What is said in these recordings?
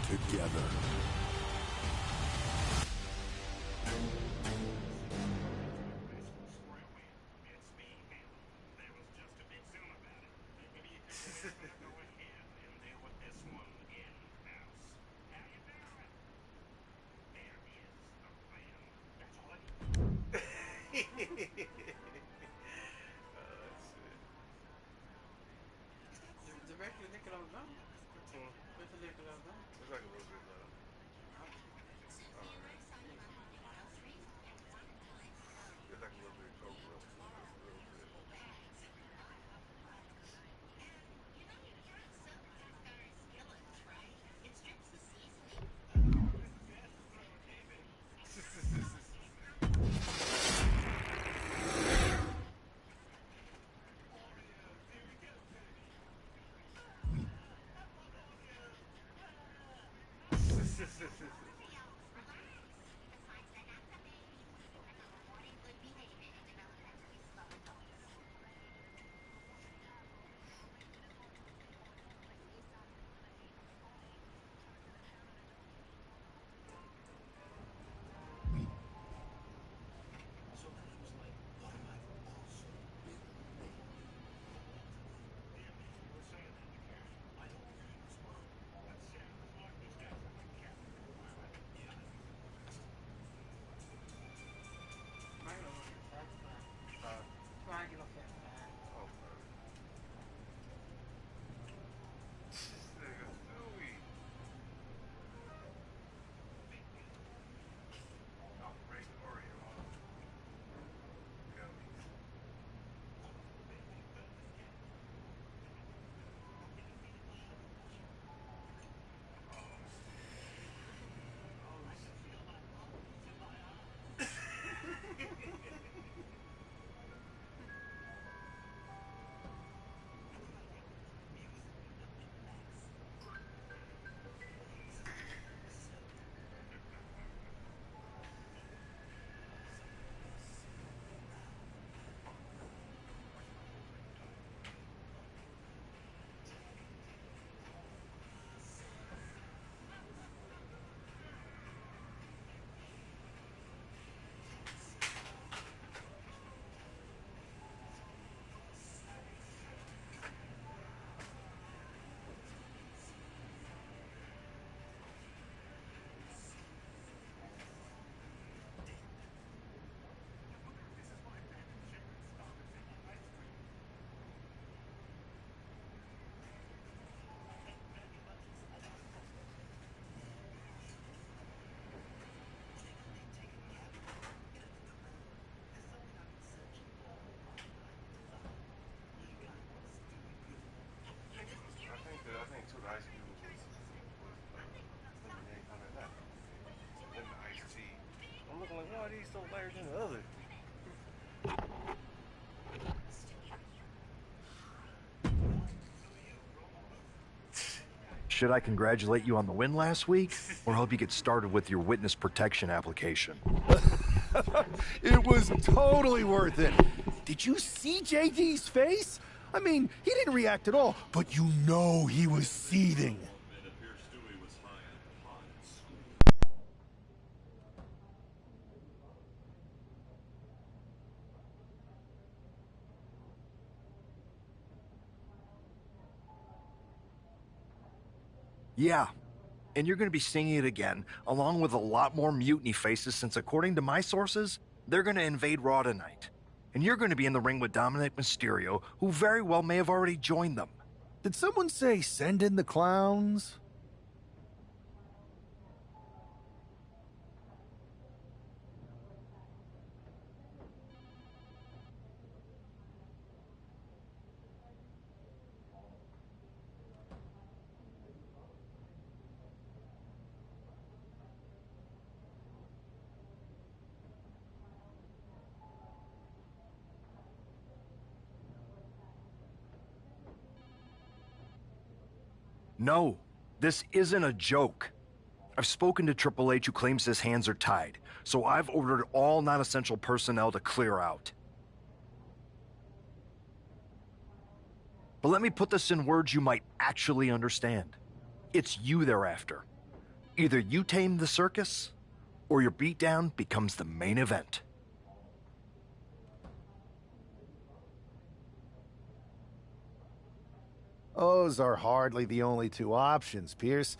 together. Should I congratulate you on the win last week, or help you get started with your witness protection application? It was totally worth it. Did you see JD's face? I mean, he didn't react at all, but you know he was seething. Yeah, and you're going to be singing it again, along with a lot more mutiny faces, since according to my sources, they're going to invade Raw tonight. And you're going to be in the ring with Dominic Mysterio, who very well may have already joined them. Did someone say send in the clowns? No, this isn't a joke. I've spoken to Triple H, who claims his hands are tied, so I've ordered all non-essential personnel to clear out. But let me put this in words you might actually understand. It's you they're after. Either you tame the circus, or your beatdown becomes the main event. Those are hardly the only two options, Pierce.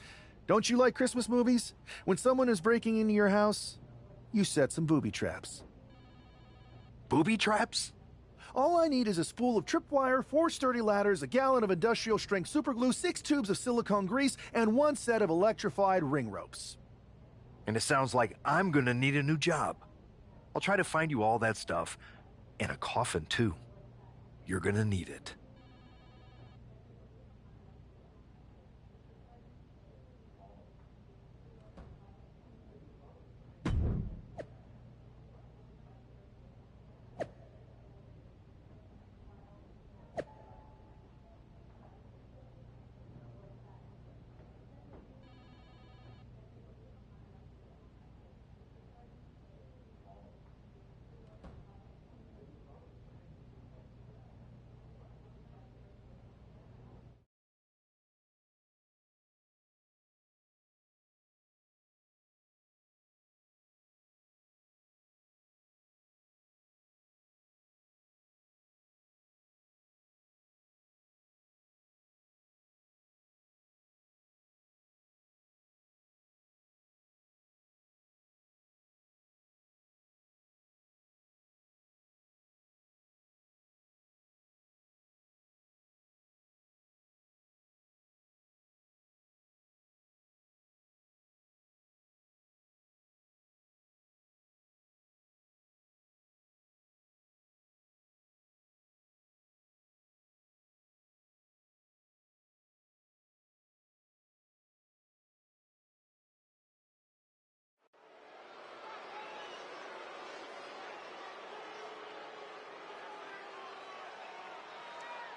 Don't you like Christmas movies? When someone is breaking into your house, you set some booby traps. Booby traps? All I need is a spool of tripwire, 4 sturdy ladders, a gallon of industrial-strength superglue, 6 tubes of silicone grease, and 1 set of electrified ring ropes. And it sounds like I'm gonna need a new job. I'll try to find you all that stuff. And a coffin, too. You're gonna need it.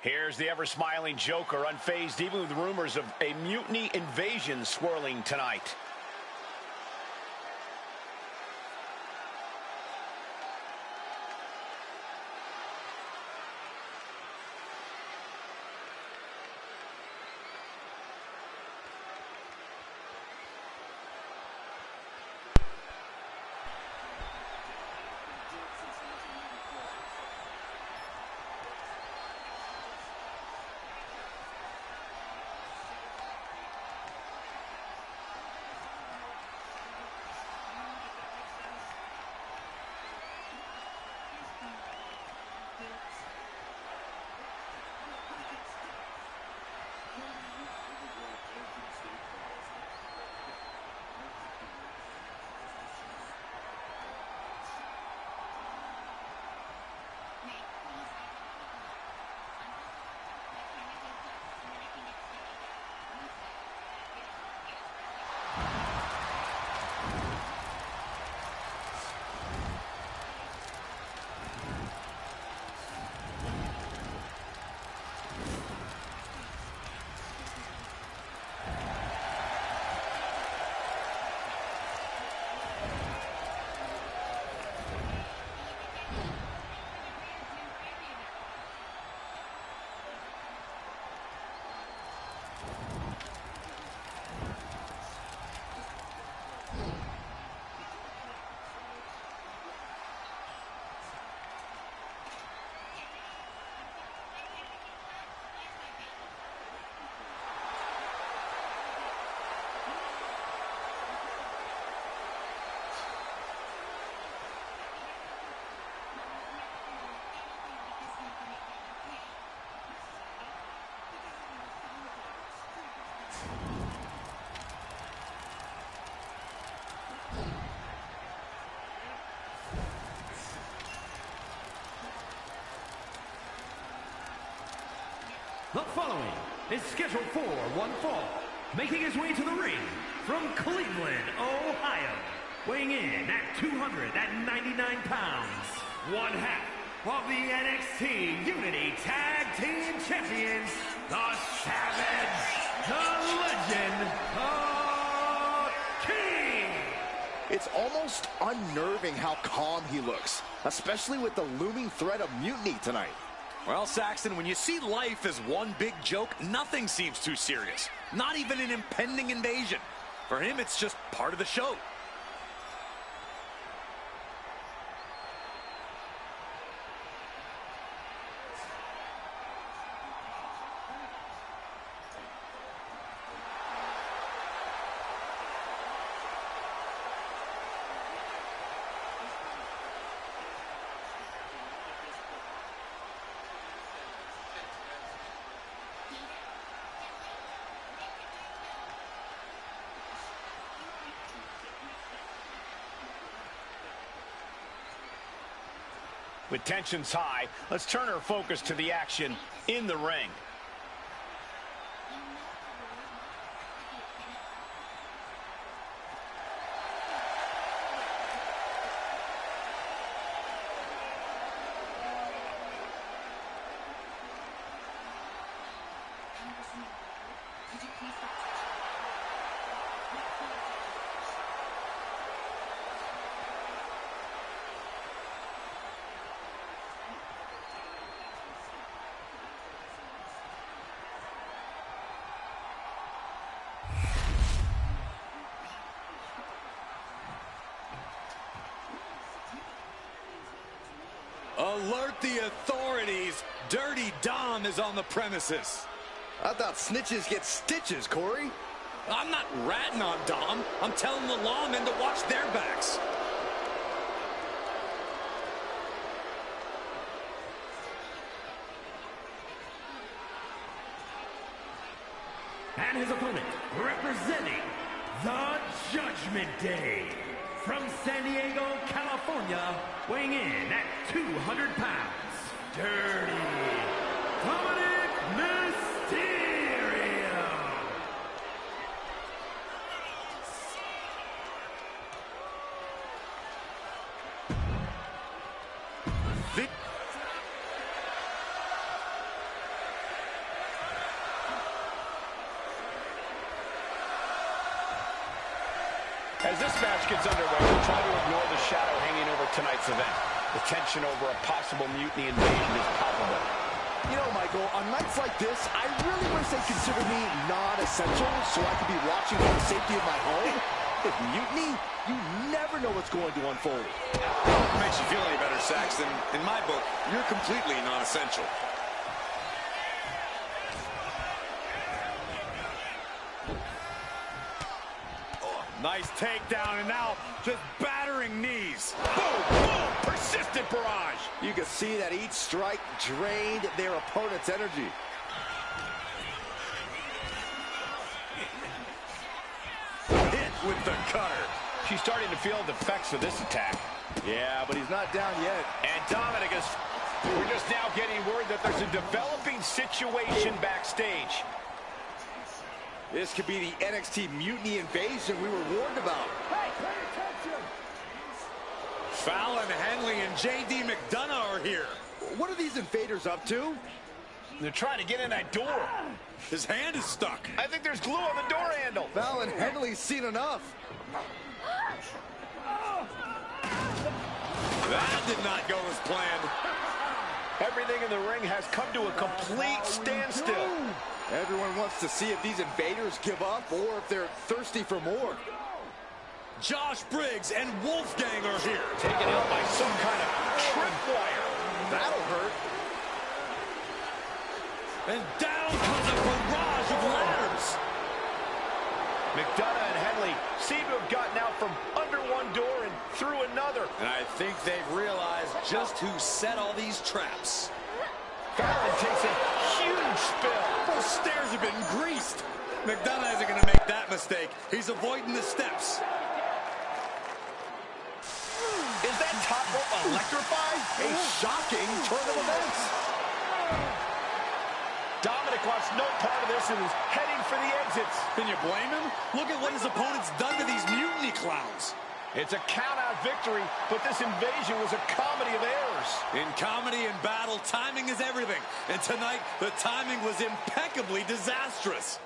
Here's the ever-smiling Joker, unfazed even with rumors of a mutiny invasion swirling tonight. The following is scheduled for one fall, making his way to the ring from Cleveland, Ohio, weighing in at 299 pounds, one half of the NXT Unity Tag Team Champions, the Savage, the Legend, the King. It's almost unnerving how calm he looks, especially with the looming threat of mutiny tonight. Well, Saxton, when you see life as one big joke, nothing seems too serious. Not even an impending invasion. For him, it's just part of the show. With tensions high, let's turn our focus to the action in the ring. Alert the authorities. Dirty Dom is on the premises. I thought snitches get stitches, Corey. I'm not ratting on Dom. I'm telling the lawmen to watch their backs. And his opponent, representing the Judgment Day, from San Diego, California, weighing in at 200 pounds, Dirty Dominic Mysterio. As this match gets underway, we'll try to ignore the shadow hanging over tonight's event. The tension over a possible mutiny invasion is palpable. You know, Michael, on nights like this, I really wish they considered me non-essential so I could be watching from the safety of my home. With mutiny, you never know what's going to unfold. Well, it makes you feel any better, Saxton. In my book, you're completely non-essential. Nice takedown, and now just battering knees. Boom, boom, persistent barrage. You can see that each strike drained their opponent's energy. Hit with the cutter. She's starting to feel the effects of this attack. Yeah, but he's not down yet. And Dominic is... We're just now getting word that there's a developing situation backstage. This could be the NXT Mutiny Invasion we were warned about. Hey, pay attention! Fallon Henley and J.D. McDonough are here. What are these invaders up to? They're trying to get in that door. His hand is stuck. I think there's glue on the door handle. Fallon Henley's seen enough. That did not go as planned. Everything in the ring has come to a complete standstill. Everyone wants to see if these invaders give up or if they're thirsty for more. Josh Briggs and Wolfgang are here. Taken out by some kind of tripwire. That'll hurt. And down comes a barrage of ladders. McDonough and Henley seem to have gotten out from under one door and through another. And I think they've realized just who set all these traps. Fallon takes a huge spill. Those stairs have been greased. McDonough isn't going to make that mistake. He's avoiding the steps. Is that top rope electrified? A shocking turn of events. Dominic wants no part of this and is heading for the exits. Can you blame him? Look at what his opponent's done to these mutiny clowns. It's a count-out victory, but this invasion was a comedy of errors. In comedy and battle, timing is everything. And tonight, the timing was impeccably disastrous.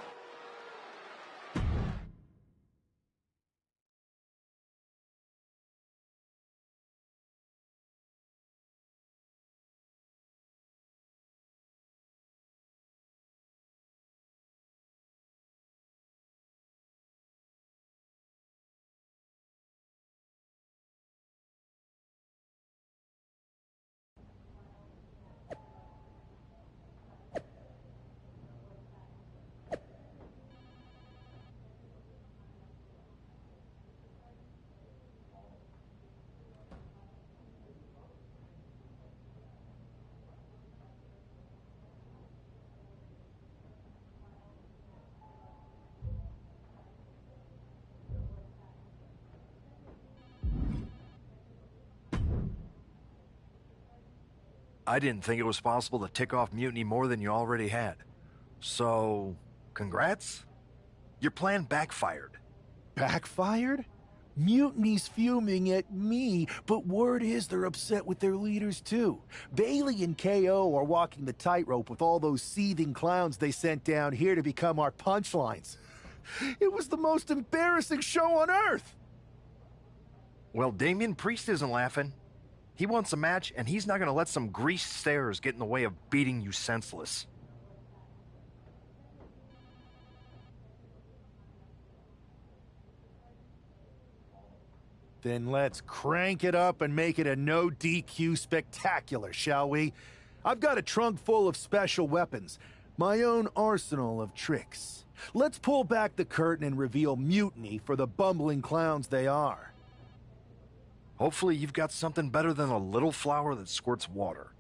I didn't think it was possible to tick off Mutiny more than you already had. So, congrats? Your plan backfired. Backfired? Mutiny's fuming at me, but word is they're upset with their leaders too. Bailey and KO are walking the tightrope with all those seething clowns they sent down here to become our punchlines. It was the most embarrassing show on earth! Well, Damian Priest isn't laughing. He wants a match, and he's not going to let some greased stairs get in the way of beating you senseless. Then let's crank it up and make it a no DQ spectacular, shall we? I've got a trunk full of special weapons, my own arsenal of tricks. Let's pull back the curtain and reveal Mutiny for the bumbling clowns they are. Hopefully you've got something better than a little flower that squirts water.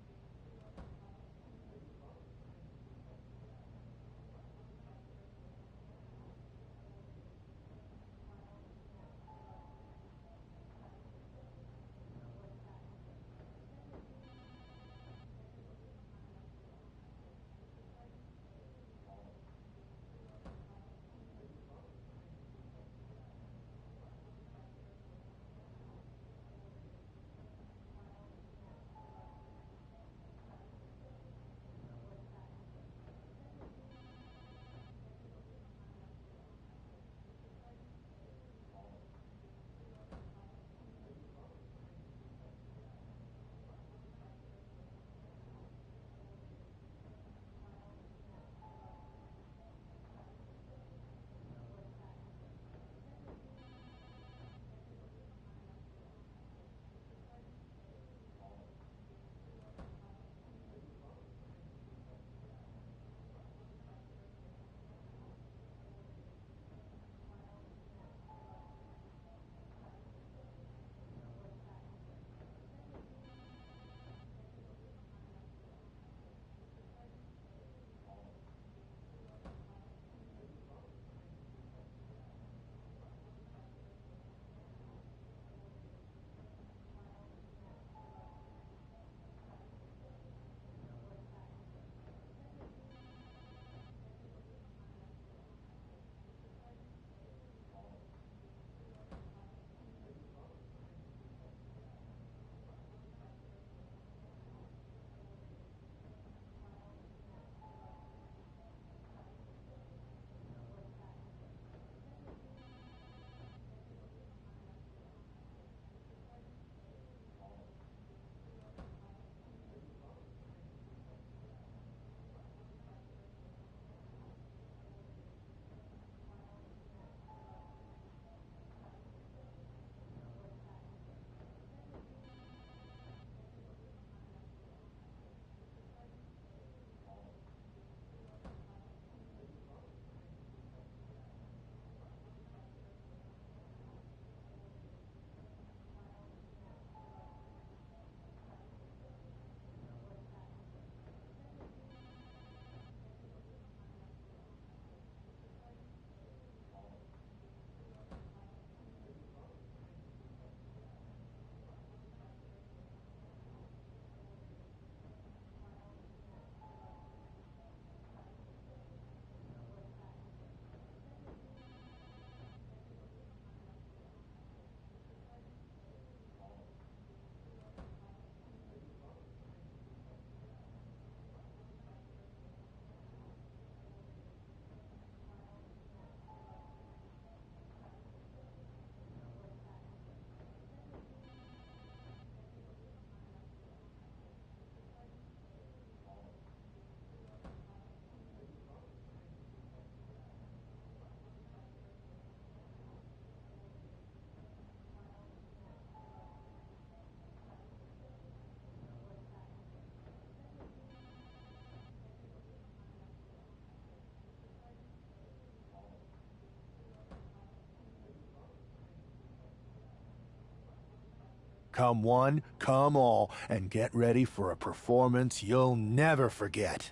Come one, come all, and get ready for a performance you'll never forget.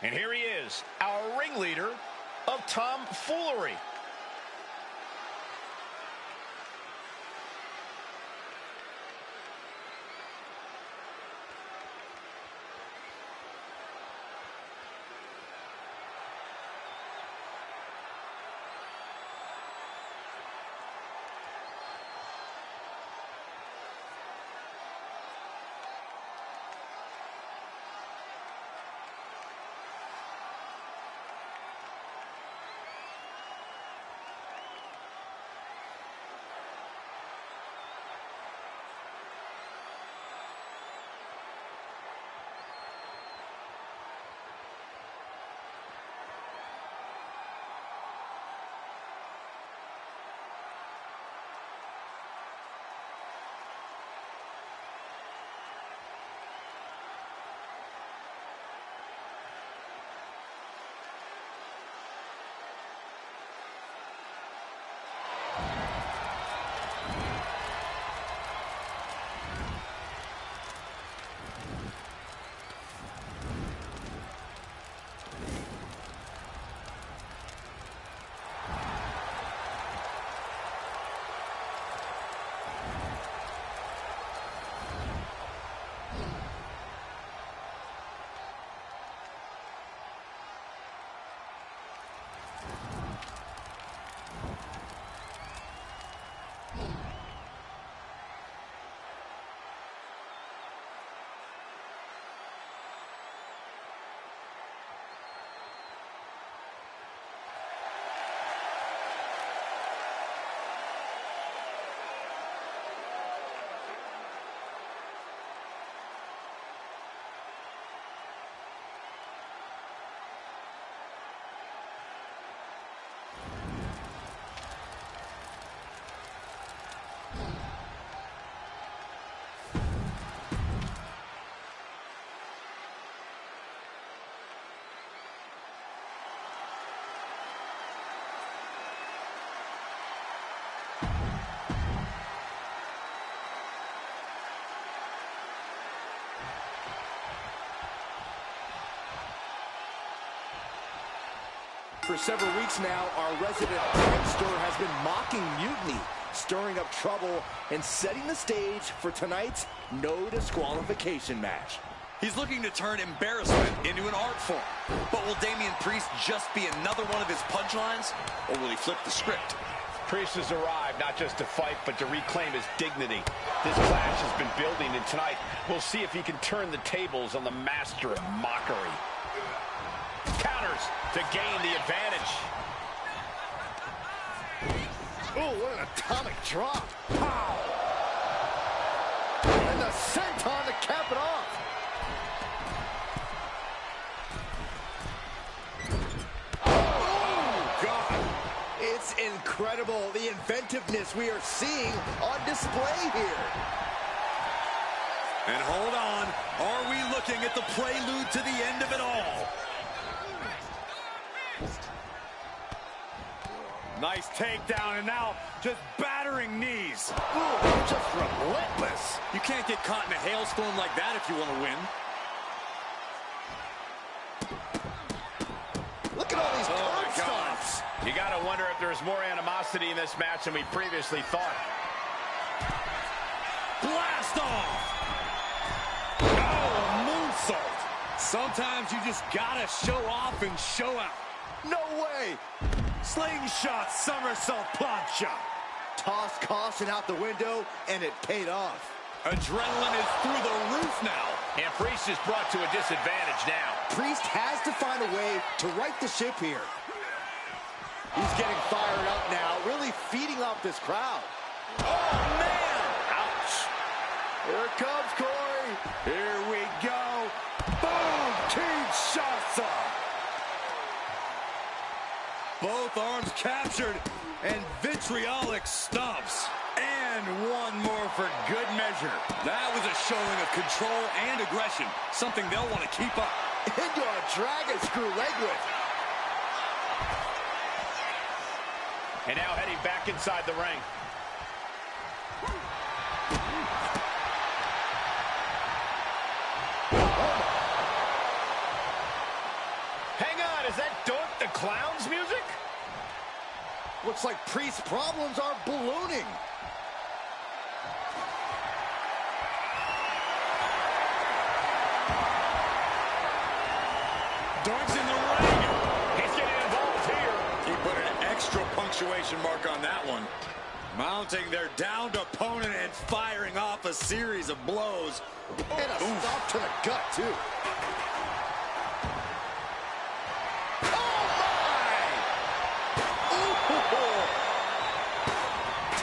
And here he is, our ringleader of tomfoolery. For several weeks now, our resident prankster has been mocking Mutiny, stirring up trouble, and setting the stage for tonight's no disqualification match. He's looking to turn embarrassment into an art form. But will Damian Priest just be another one of his punchlines, or will he flip the script? Priest has arrived not just to fight, but to reclaim his dignity. This clash has been building, and tonight we'll see if he can turn the tables on the master of mockery. Counters to gain the advantage. Oh, what an atomic drop. Pow! And the senton to cap it off. Oh, God. It's incredible, the inventiveness we are seeing on display here. And hold on, are we looking at the prelude to the end of it all? Nice takedown, and now just battering knees. Ooh, just relentless. You can't get caught in a hailstorm like that if you want to win. Look at all these curb stomps. You gotta wonder if there's more animosity in this match than we previously thought. Blast off! Oh, moonsault! Sometimes you just gotta show off and show out. No way. Slingshot somersault plancha. Tossed caution out the window, and it paid off. Adrenaline is through the roof now. And Priest is brought to a disadvantage now. Priest has to find a way to right the ship here. He's getting fired up now, really feeding off this crowd. Oh, man! Ouch. Here it comes, Corey. Here we go. Boom! Kinshasa. Both arms captured, and vitriolic stomps. And one more for good measure. That was a showing of control and aggression, something they'll want to keep up. Into a dragon screw leg whip. And now heading back inside the ring. Clowns music? Looks like Priest's problems are ballooning. Darts in the ring. He's getting involved here. He put an extra punctuation mark on that one. Mounting their downed opponent and firing off a series of blows. And a stop to the gut, too. Oh, my! Ooh.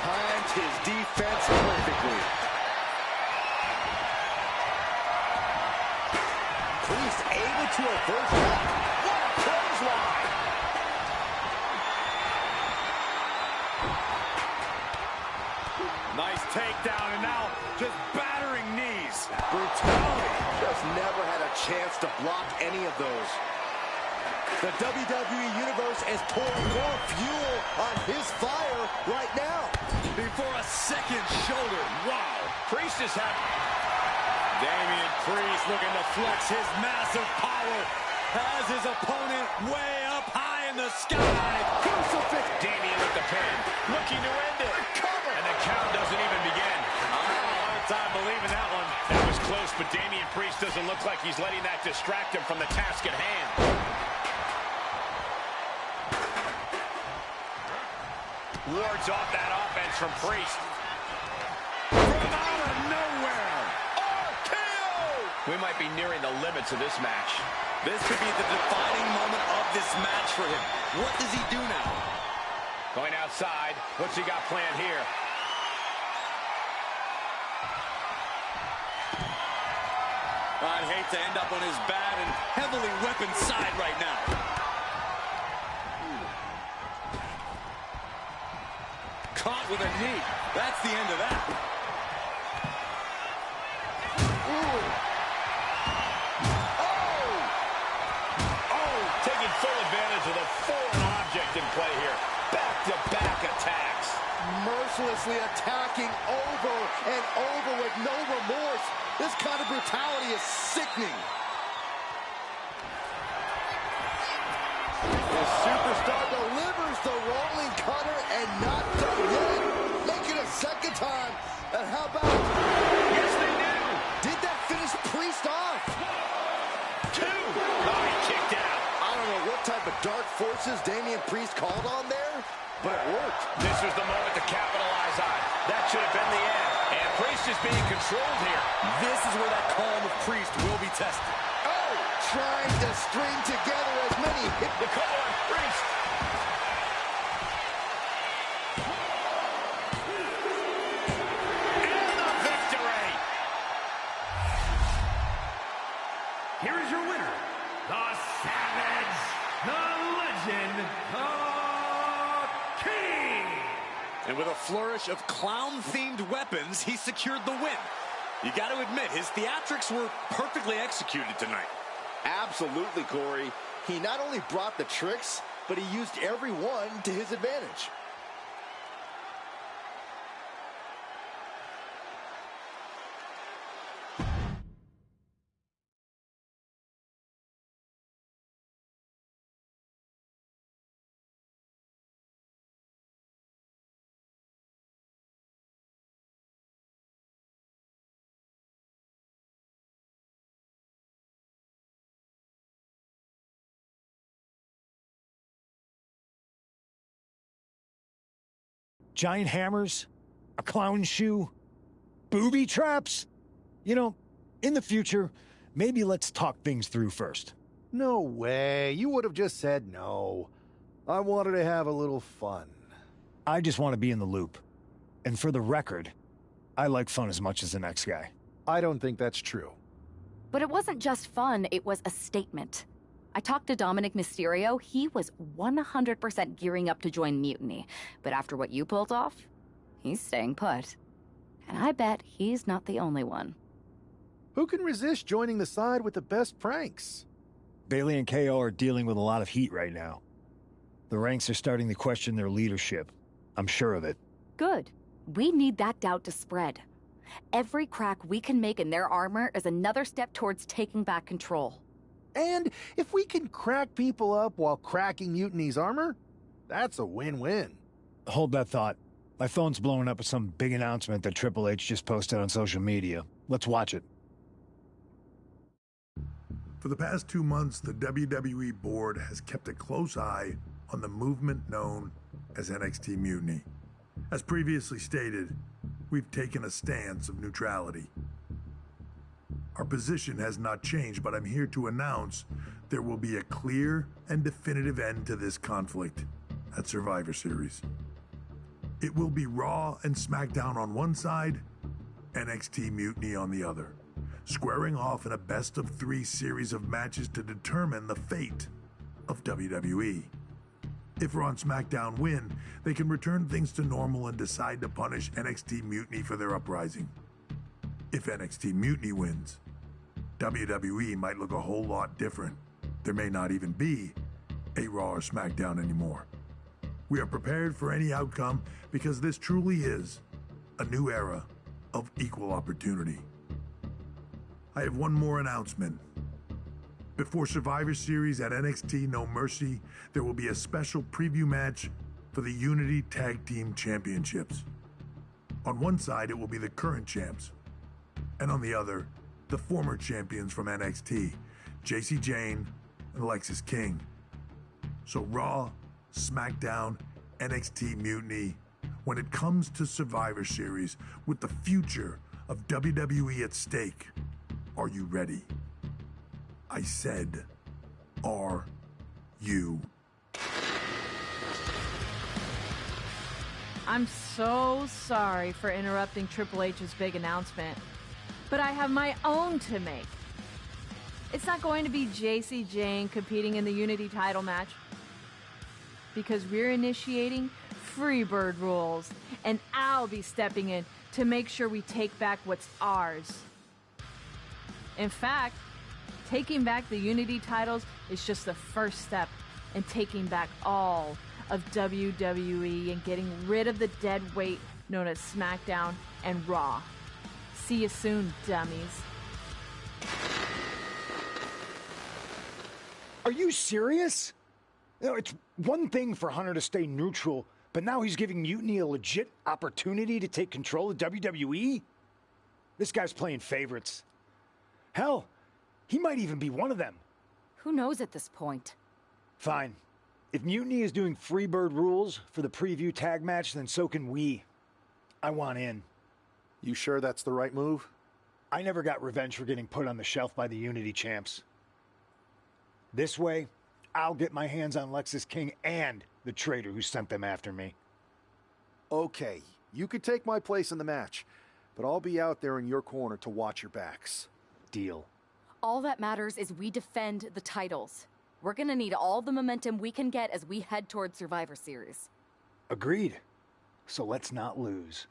Timed his defense perfectly. Priest able to avert that. What a clothesline! Nice takedown, and now just battering knees. Brutality just never had a chance to block any of those. The WWE Universe is pouring more fuel on his fire right now. Before a second shoulder. Wow. Priest is having... Damian Priest looking to flex his massive power. Has his opponent way up high in the sky. Crucifix. Damian with the pin, looking to end it. And the count doesn't even begin. I had a hard time believing that one. That was close, but Damian Priest doesn't look like he's letting that distract him from the task at hand. Wards off that offense from Priest. From out of nowhere. We might be nearing the limits of this match. This could be the defining moment of this match for him. What does he do now? Going outside. What's he got planned here? I'd hate to end up on his bad and heavily weaponed side right now. Caught with a knee. That's the end of that. Taking full advantage of the foreign object in play here. Back-to-back attacks. Mercilessly attacking over and over with no remorse. This kind of brutality is sickening. The superstar delivers the rolling cutter and not done yet. Make it a second time. And how about... Yes, they do. Did that finish Priest off? Two. Oh, he kicked out. I don't know what type of dark forces Damian Priest called on there, but it worked. This was the moment to capitalize on. That should have been the end. And Priest is being controlled here. This is where that calm of Priest will be tested. Oh, trying to string together as many hit. The call on Priest. And the victory. Here is your winner, the Savage, the Legend, the King. And with a flourish of clown-themed weapons, he secured the win. You got to admit, his theatrics were perfectly executed tonight. Absolutely, Corey. He not only brought the tricks, but he used every one to his advantage. Giant hammers, a clown shoe, booby traps. You know, in the future, maybe let's talk things through first. No way. You would have just said no. I wanted to have a little fun. I just want to be in the loop. And for the record, I like fun as much as the next guy. I don't think that's true. But it wasn't just fun, it was a statement. I talked to Dominic Mysterio. He was 100% gearing up to join Mutiny. But after what you pulled off, he's staying put. And I bet he's not the only one. Who can resist joining the side with the best pranks? Bailey and KO are dealing with a lot of heat right now. The ranks are starting to question their leadership. I'm sure of it. Good. We need that doubt to spread. Every crack we can make in their armor is another step towards taking back control. And if we can crack people up while cracking Mutiny's armor, that's a win-win. Hold that thought. My phone's blowing up with some big announcement that Triple H just posted on social media. Let's watch it. For the past 2 months, the WWE board has kept a close eye on the movement known as NXT Mutiny. As previously stated, we've taken a stance of neutrality. Our position has not changed, but I'm here to announce there will be a clear and definitive end to this conflict at Survivor Series. It will be Raw and SmackDown on one side, NXT Mutiny on the other, squaring off in a best-of-3 series of matches to determine the fate of WWE. If Raw and SmackDown win, they can return things to normal and decide to punish NXT Mutiny for their uprising. If NXT Mutiny wins, WWE might look a whole lot different. There may not even be a Raw or SmackDown anymore. We are prepared for any outcome because this truly is a new era of equal opportunity. I have one more announcement. Before Survivor Series at NXT No Mercy, there will be a special preview match for the Unity Tag Team Championships. On one side, it will be the current champs, and on the other, the former champions from NXT, Jacy Jayne and Alexis King. So Raw, SmackDown, NXT Mutiny, when it comes to Survivor Series, with the future of WWE at stake, are you ready? I said, are you? I'm so sorry for interrupting Triple H's big announcement, but I have my own to make. It's not going to be Jacy Jayne competing in the Unity title match, because we're initiating Freebird rules, and I'll be stepping in to make sure we take back what's ours. In fact, taking back the Unity titles is just the first step in taking back all of WWE and getting rid of the dead weight known as SmackDown and Raw. See you soon, dummies. Are you serious? You know, it's one thing for Hunter to stay neutral, but now he's giving Mutiny a legit opportunity to take control of WWE? This guy's playing favorites. Hell, he might even be one of them. Who knows at this point? Fine. If Mutiny is doing Freebird rules for the preview tag match, then so can we. I want in. You sure that's the right move? I never got revenge for getting put on the shelf by the Unity champs. This way, I'll get my hands on Alexis King and the traitor who sent them after me. Okay, you could take my place in the match, but I'll be out there in your corner to watch your backs. Deal. All that matters is we defend the titles. We're gonna need all the momentum we can get as we head toward Survivor Series. Agreed. So let's not lose.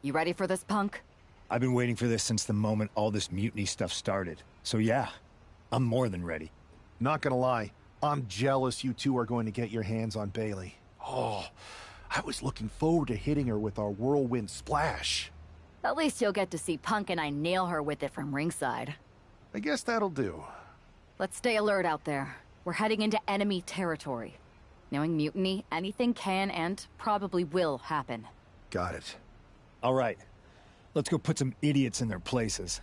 You ready for this, punk? I've been waiting for this since the moment all this mutiny stuff started. So yeah, I'm more than ready. Not gonna lie, I'm jealous you two are going to get your hands on Bayley. Oh, I was looking forward to hitting her with our whirlwind splash. At least you'll get to see Punk and I nail her with it from ringside. I guess that'll do. Let's stay alert out there. We're heading into enemy territory. Knowing Mutiny, anything can and probably will happen. Got it. All right, let's go put some idiots in their places.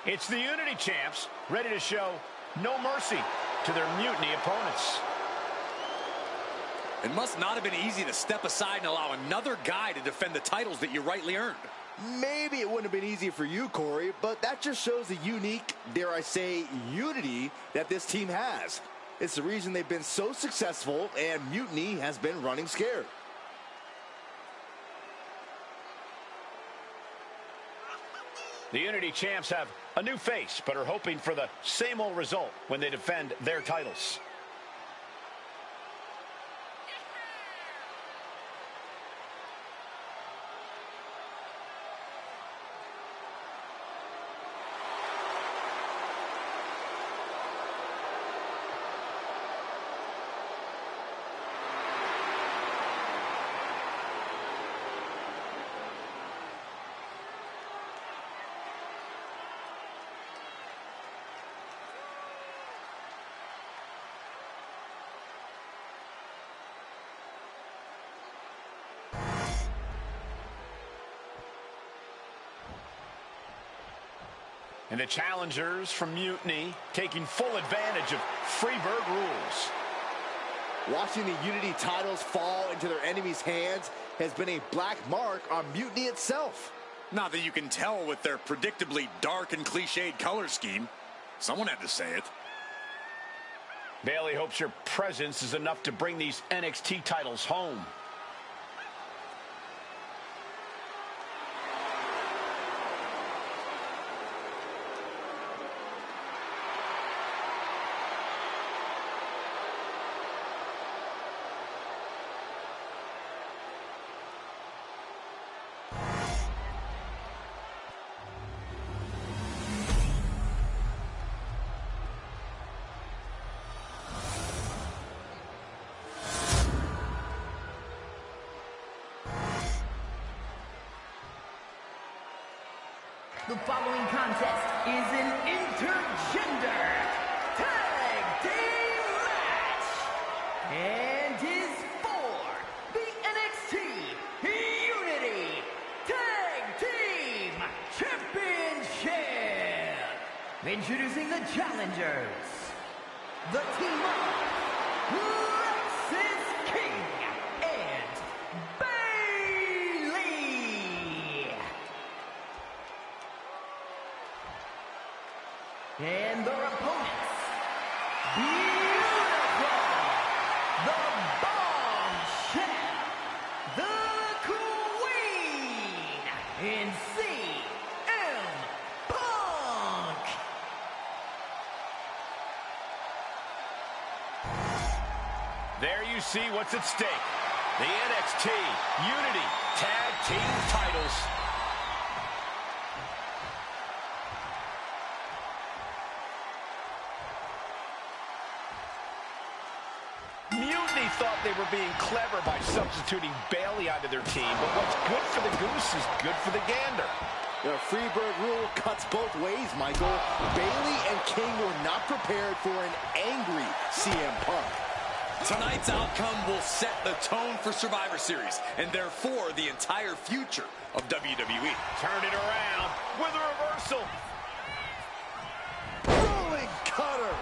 It's the Unity Champs, ready to show no mercy to their Mutiny opponents. It must not have been easy to step aside and allow another guy to defend the titles that you rightly earned. Maybe it wouldn't have been easy for you, Corey, but that just shows the unique, dare I say, unity that this team has. It's the reason they've been so successful, and Mutiny has been running scared. The Unity Champs have a new face, but are hoping for the same old result when they defend their titles. And the challengers from Mutiny taking full advantage of Freebird rules. Watching the Unity titles fall into their enemies' hands has been a black mark on Mutiny itself. Not that you can tell with their predictably dark and cliched color scheme. Someone had to say it. Bayley hopes your presence is enough to bring these NXT titles home. The following contest is an intergender tag team match and is for the NXT Unity Tag Team Championship. Introducing the challengers, the team of Lexis King and Bayley. And their opponents, Beautiful, the Bombshell, the Queen, and CM Punk. There you see what's at stake. The NXT Unity Tag Team titles. Mutiny thought they were being clever by substituting Bayley onto their team, but what's good for the goose is good for the gander. The Freebird rule cuts both ways, Michael. Bayley and King were not prepared for an angry CM Punk. Tonight's outcome will set the tone for Survivor Series, and therefore the entire future of WWE. Turn it around with a reversal. Rolling cutter.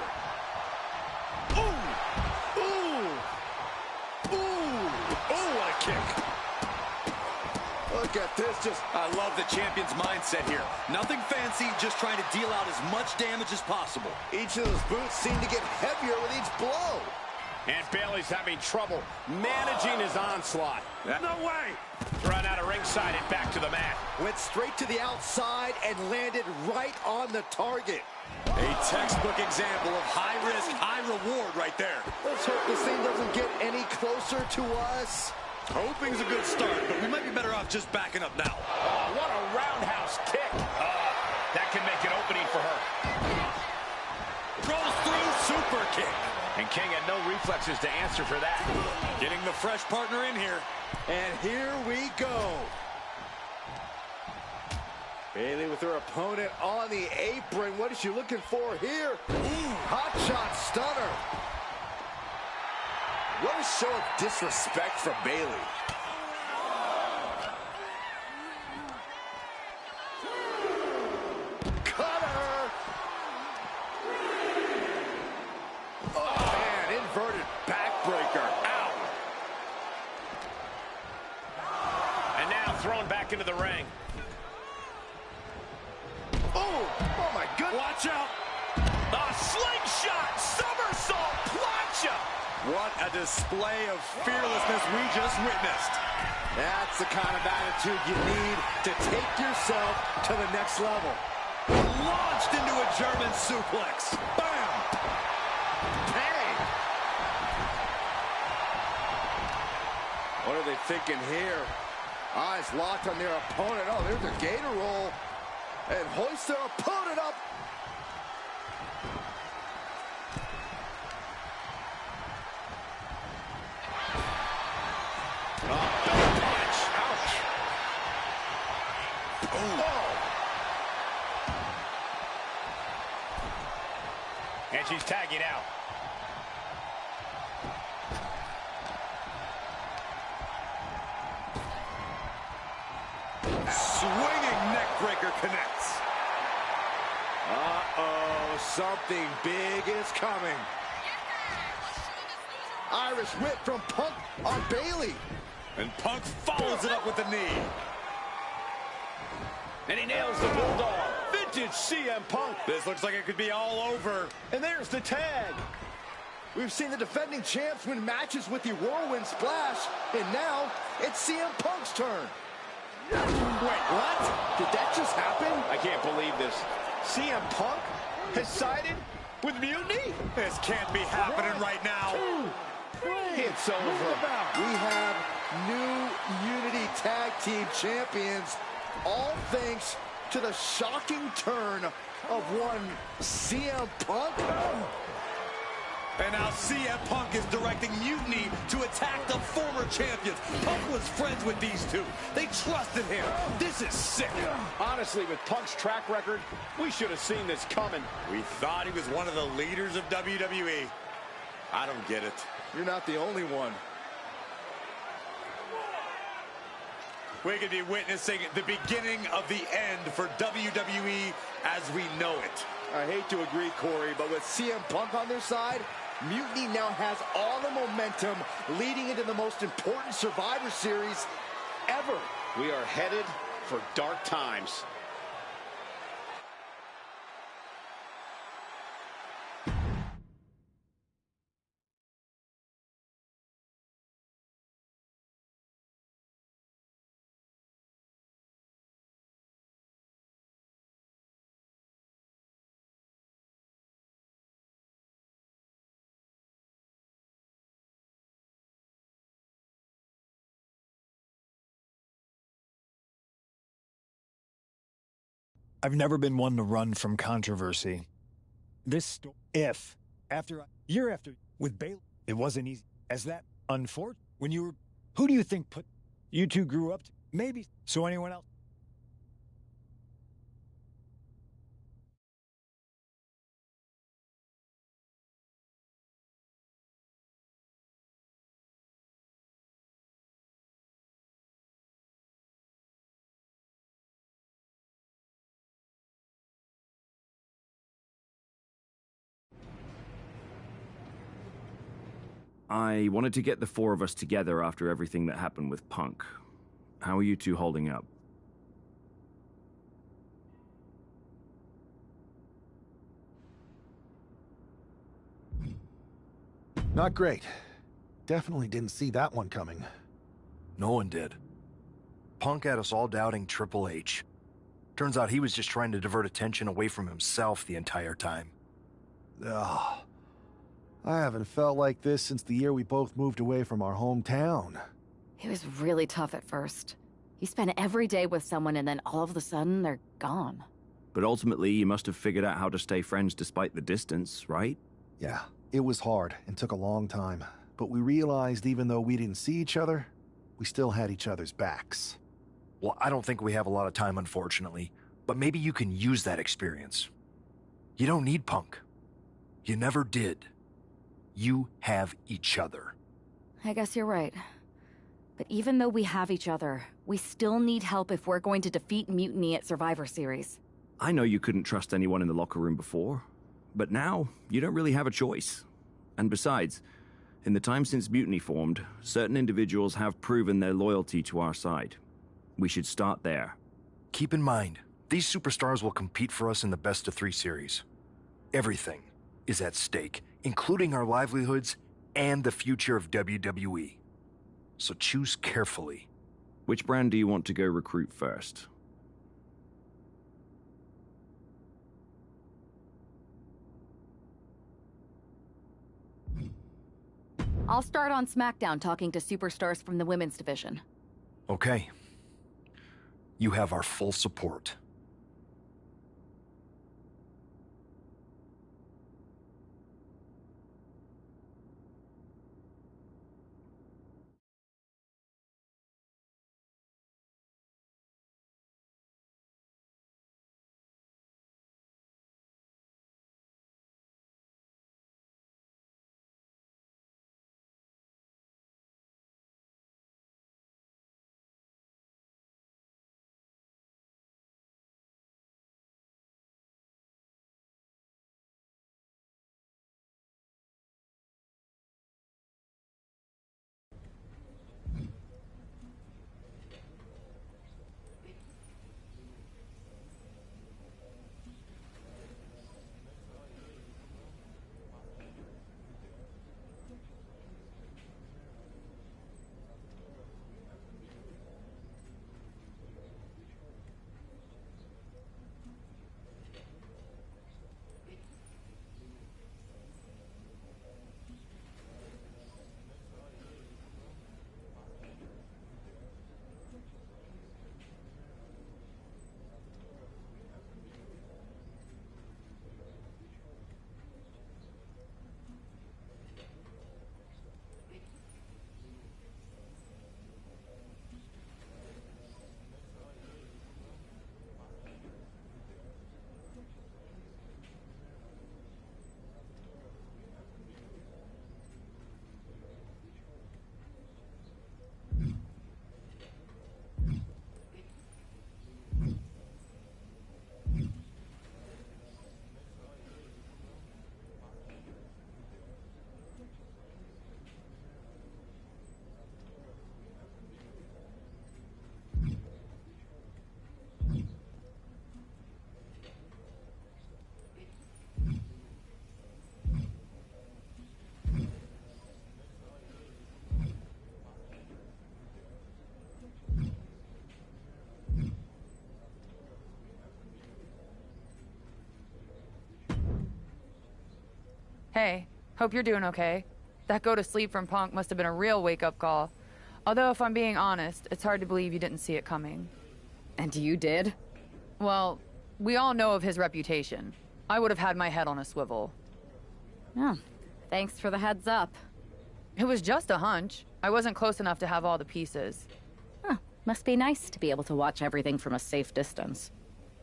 What a kick. Look at this, I love the champion's mindset here. Nothing fancy, just trying to deal out as much damage as possible. each of those boots seem to get heavier with each blow. And Bayley's having trouble managing his onslaught. No way! Run out of ringside and back to the mat. Went straight to the outside and landed right on the target. A textbook example of high risk, high reward right there. Let's hope this thing doesn't get any closer to us. Hoping's a good start, but we might be better off just backing up now. Oh, what a roundhouse kick. That can make an opening for her. Rolls through, super kick. And King had no reflexes to answer for that. Getting the fresh partner in here. And here we go. Bayley with her opponent on the apron. What is she looking for here? Hot shot stunner. What a show of disrespect from Bayley. Cutter. back into the ring. Oh my goodness. Watch out. A slingshot, somersault, plancha. What a display of fearlessness we just witnessed. That's the kind of attitude you need to take yourself to the next level. Launched into a German suplex. Bam! Bang! What are they thinking here? Eyes locked on their opponent. Oh, there's a gator roll. And hoist their opponent up. And she's tagging out. Swinging neckbreaker connects. Uh-oh, something big is coming. Irish whip from Punk on Bailey. And Punk follows it up with the knee. And he nails the Bulldog. Vintage CM Punk. This looks like it could be all over. And there's the tag. We've seen the defending champs win matches with the whirlwind splash, and now it's CM Punk's turn. Wait, what? Did that just happen? I can't believe this. CM Punk has sided with Mutiny? This can't be happening right now. It's over. We have new Unity Tag Team Champions, all thanks to the shocking turn of one CM Punk. And now CM Punk is directing Mutiny to attack the former champions. Punk was friends with these two. They trusted him. This is sick. Honestly, with Punk's track record, we should have seen this coming. We thought he was one of the leaders of WWE. I don't get it. You're not the only one. We could be witnessing the beginning of the end for WWE as we know it. I hate to agree, Corey, but with CM Punk on their side, Mutiny now has all the momentum leading into the most important Survivor Series ever. We are headed for dark times. I've never been one to run from controversy. After with Bailey, it wasn't easy. As that, unfortunate, when you were, who do you think you two grew up to? Maybe, so anyone else? I wanted to get the four of us together after everything that happened with Punk. How are you two holding up? Not great. Definitely didn't see that one coming. No one did. Punk had us all doubting Triple H. Turns out he was just trying to divert attention away from himself the entire time. Ugh. I haven't felt like this since the year we both moved away from our hometown. It was really tough at first. You spend every day with someone and then all of a sudden they're gone. But ultimately, you must have figured out how to stay friends despite the distance, right? Yeah, it was hard and took a long time. But we realized even though we didn't see each other, we still had each other's backs. Well, I don't think we have a lot of time, unfortunately. But maybe you can use that experience. You don't need Punk. You never did. You have each other. I guess you're right. But even though we have each other, we still need help if we're going to defeat Mutiny at Survivor Series. I know you couldn't trust anyone in the locker room before, but now you don't really have a choice. And besides, in the time since Mutiny formed, certain individuals have proven their loyalty to our side. We should start there. Keep in mind, these superstars will compete for us in the best-of-3 series. Everything is at stake, including our livelihoods and the future of WWE. So choose carefully. Which brand do you want to go recruit first? I'll start on SmackDown talking to superstars from the women's division. Okay. You have our full support. Hey, hope you're doing okay. That go to sleep from Punk must have been a real wake-up call. Although, if I'm being honest, it's hard to believe you didn't see it coming. And you did? Well, we all know of his reputation. I would have had my head on a swivel. Oh, thanks for the heads up. It was just a hunch. I wasn't close enough to have all the pieces. Huh, must be nice to be able to watch everything from a safe distance.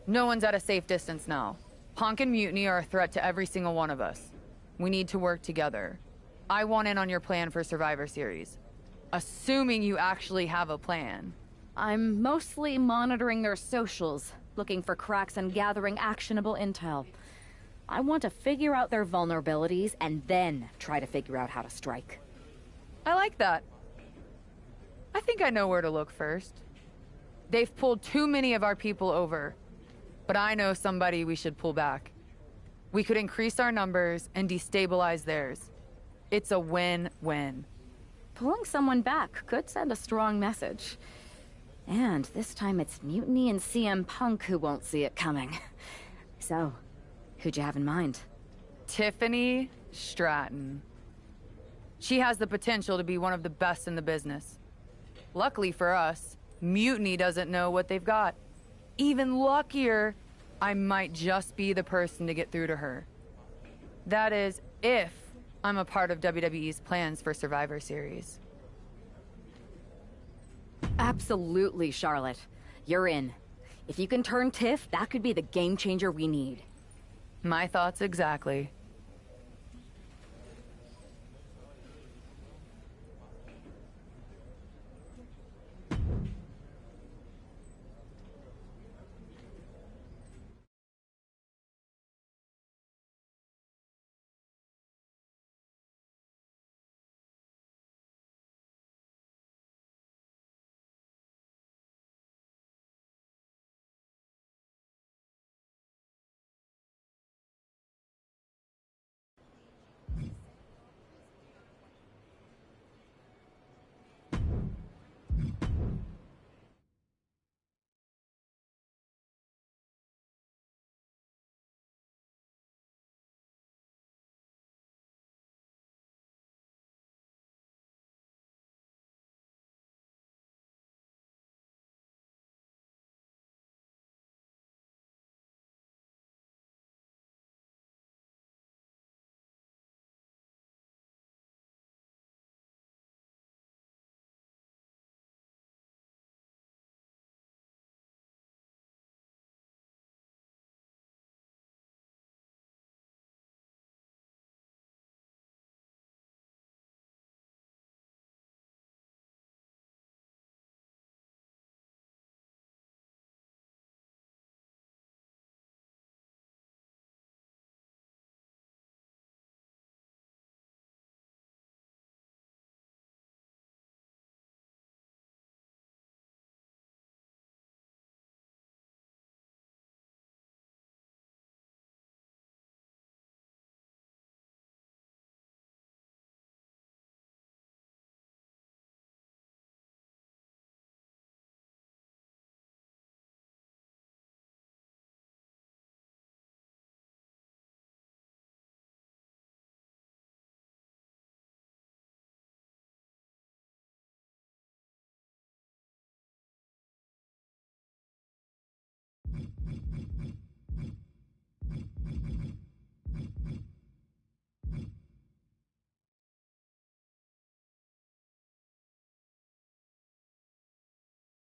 No one's at a safe distance now. Punk and Mutiny are a threat to every single one of us. We need to work together. I want in on your plan for Survivor Series. Assuming you actually have a plan. I'm mostly monitoring their socials, looking for cracks and gathering actionable intel. I want to figure out their vulnerabilities and then try to figure out how to strike. I like that. I think I know where to look first. They've pulled too many of our people over. But I know somebody we should pull back. We could increase our numbers and destabilize theirs. It's a win-win. Pulling someone back could send a strong message. And this time it's Mutiny and CM Punk who won't see it coming. So, who'd you have in mind? Tiffany Stratton. She has the potential to be one of the best in the business. Luckily for us, Mutiny doesn't know what they've got. Even luckier, I might just be the person to get through to her. That is, if I'm a part of WWE's plans for Survivor Series. Absolutely, Charlotte. You're in. If you can turn Tiff, that could be the game changer we need. My thoughts exactly.